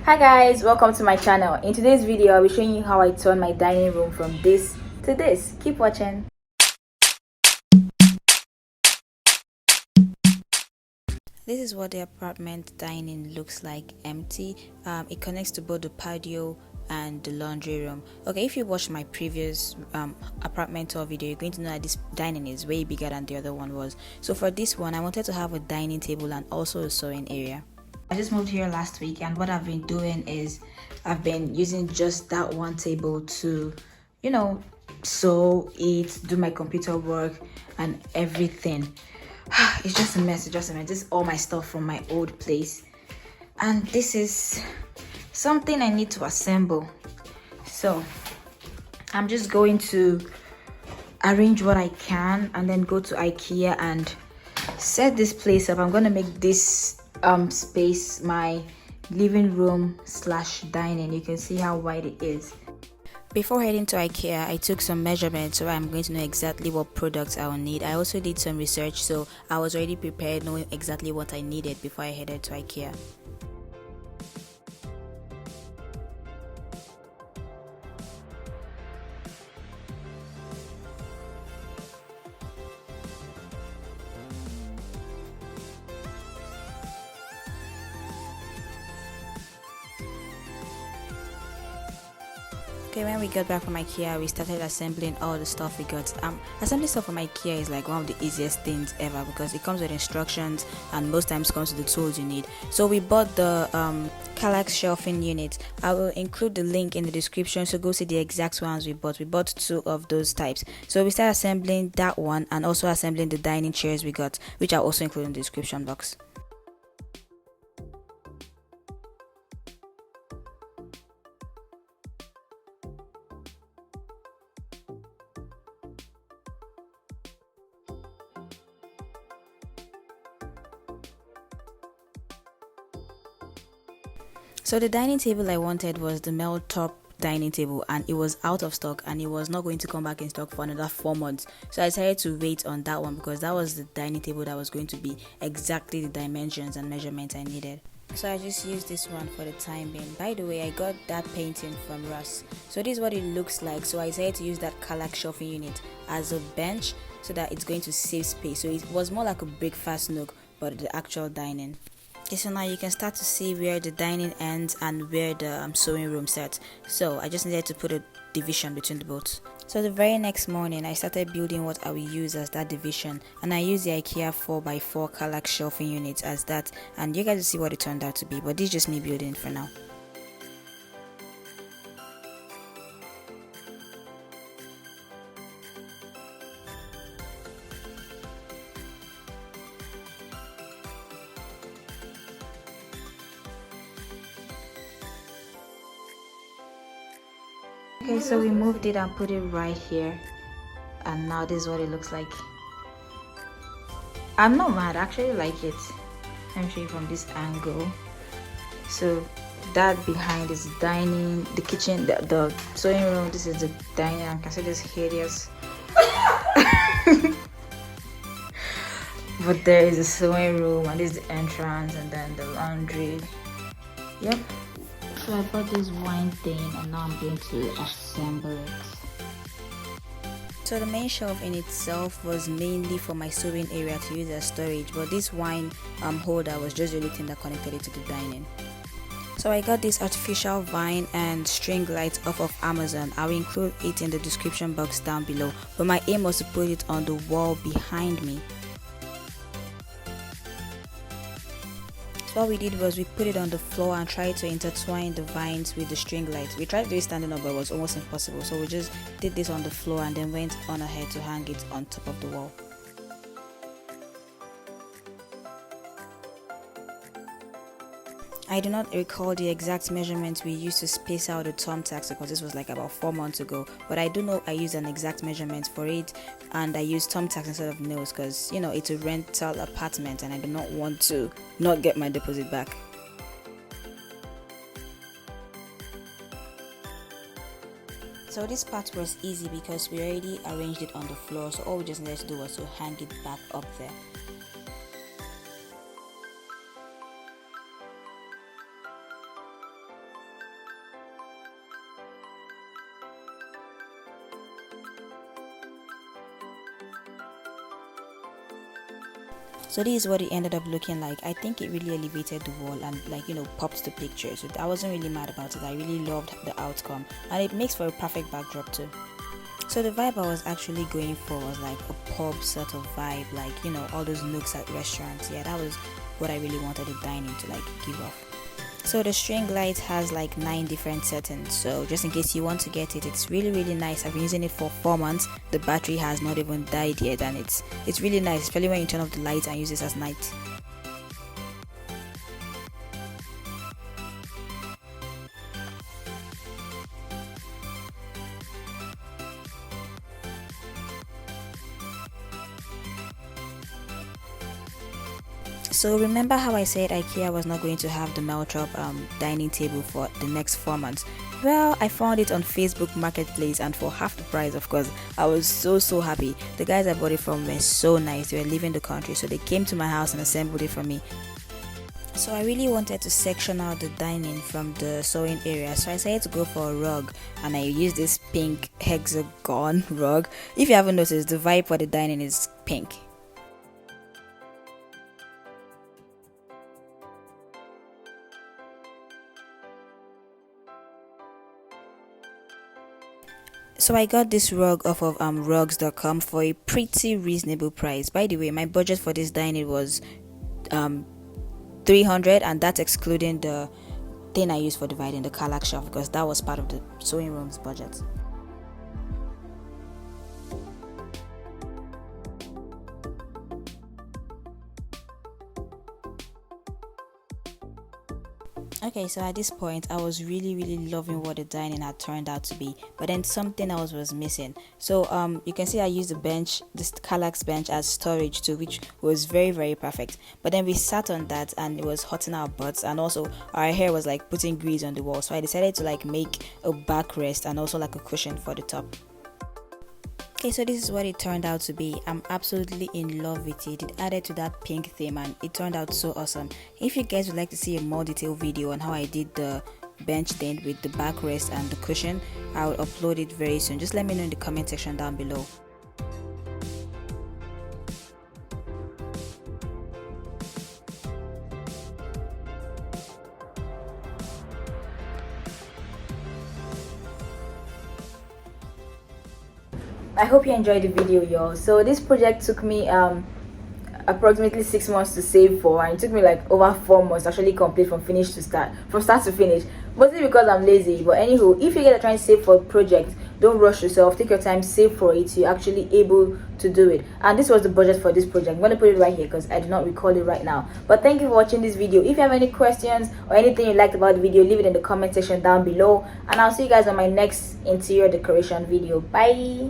Hi guys, welcome to my channel. In today's video I'll be showing you how I turn my dining room from this to this. Keep watching. This is what the apartment dining looks like empty. It connects to both the patio and the laundry room. Okay, if you watched my previous apartment tour video, you're going to know that this dining is way bigger than the other one was. So for this one, I wanted to have a dining table and also a sewing area. I just moved here last week, and what I've been doing is I've been using just that one table to, sew, eat, do my computer work and everything. It's just a mess. This is all my stuff from my old place, and this is something I need to assemble. So I'm just going to arrange what I can and then go to IKEA and set this place up. I'm going to make this space my living room / dining. You can see how wide it is. Before heading to IKEA, I took some measurements so I'm going to know exactly what products I will need. I also did some research, so I was already prepared, knowing exactly what I needed before I headed to IKEA. Okay, when we got back from IKEA, we started assembling all the stuff we got. Assembling stuff from IKEA is like one of the easiest things ever because it comes with instructions and most times comes with the tools you need. So we bought the kallax shelving unit. I will include the link in the description, so go see the exact ones we bought. We bought 2 of those types. So we started assembling that one and also assembling the dining chairs we got, which I'll also include in the description box. So the dining table I wanted was the melt top dining table, and it was out of stock and it was not going to come back in stock for another 4 months. So I decided to wait on that one because that was the dining table that was going to be exactly the dimensions and measurements I needed. So I just used this one for the time being. By the way, I got that painting from Ross. So this is what it looks like. So I decided to use that kallax shelving unit as a bench so that it's going to save space. So it was more like a breakfast nook, but the actual dining. Okay, so now you can start to see where the dining ends and where the sewing room starts. So I just needed to put a division between the both. So the very next morning, I started building what I will use as that division, and I used the IKEA 4x4 kallax shelving unit as that, and you guys will see what it turned out to be, but this is just me building for now. Okay, so we moved it and put it right here, and now this is what it looks like. I'm not mad, I actually like it. Let me show you from this angle. So that behind is dining, the kitchen, the sewing room. This is the dining. I can see this hideous. But there is a sewing room, and this is the entrance, and then the laundry. Yep. So I bought this wine thing, and now I'm going to assemble it. So the main shelf in itself was mainly for my sewing area to use as storage, but this wine holder was just the only thing that connected it to the dining. So I got this artificial vine and string light off of Amazon. I will include it in the description box down below, but my aim was to put it on the wall behind me. What we did was we put it on the floor and tried to intertwine the vines with the string light. We tried to do it standing up, but it was almost impossible. So we just did this on the floor and then went on ahead to hang it on top of the wall. I do not recall the exact measurements we used to space out the thumbtacks because this was like about 4 months ago, but I do know I used an exact measurement for it, and I used thumbtacks instead of nails because it's a rental apartment and I do not want to not get my deposit back. So this part was easy because we already arranged it on the floor, so all we just needed to do was to hang it back up there. So this is what it ended up looking like. I think it really elevated the wall and popped the picture. So I wasn't really mad about it. I really loved the outcome, and it makes for a perfect backdrop too. So the vibe I was actually going for was like a pub sort of vibe, like all those nooks at restaurants. Yeah, that was what I really wanted the dining to give off. So the string light has like 9 different settings, so just in case you want to get it, it's really nice. I've been using it for 4 months. The battery has not even died yet, and it's really nice, especially when you turn off the lights and use this as night. So remember how I said IKEA was not going to have the melt-up dining table for the next 4 months? Well, I found it on Facebook Marketplace, and for half the price, of course. I was so happy. The guys I bought it from were so nice. They were leaving the country, so they came to my house and assembled it for me. So I really wanted to section out the dining from the sewing area, so I decided to go for a rug, and I used this pink hexagon rug. If you haven't noticed, the vibe for the dining is pink. So I got this rug off of rugs.com for a pretty reasonable price. By the way, my budget for this dining was 300, and that's excluding the thing I used for dividing, the kallax shelf, because that was part of the sewing room's budget. Okay, so at this point, I was really loving what the dining had turned out to be, but then something else was missing. So you can see I used the bench, this kallax bench, as storage too, which was very perfect. But then we sat on that and it was hurting our butts, and also our hair was like putting grease on the wall. So I decided to make a backrest and also a cushion for the top. Okay, so this is what it turned out to be. I'm absolutely in love with it. It added to that pink theme and it turned out so awesome. If you guys would like to see a more detailed video on how I did the bench thing with the backrest and the cushion, I'll upload it very soon. Just let me know in the comment section down below. I hope you enjoyed the video, y'all. So this project took me approximately 6 months to save for, and it took me over 4 months to actually complete from start to finish. Mostly because I'm lazy. But anywho, if you get to try and save for a project, don't rush yourself. Take your time, save for it so you're actually able to do it. And this was the budget for this project. I'm going to put it right here because I do not recall it right now. But thank you for watching this video. If you have any questions or anything you liked about the video, leave it in the comment section down below. And I'll see you guys on my next interior decoration video. Bye.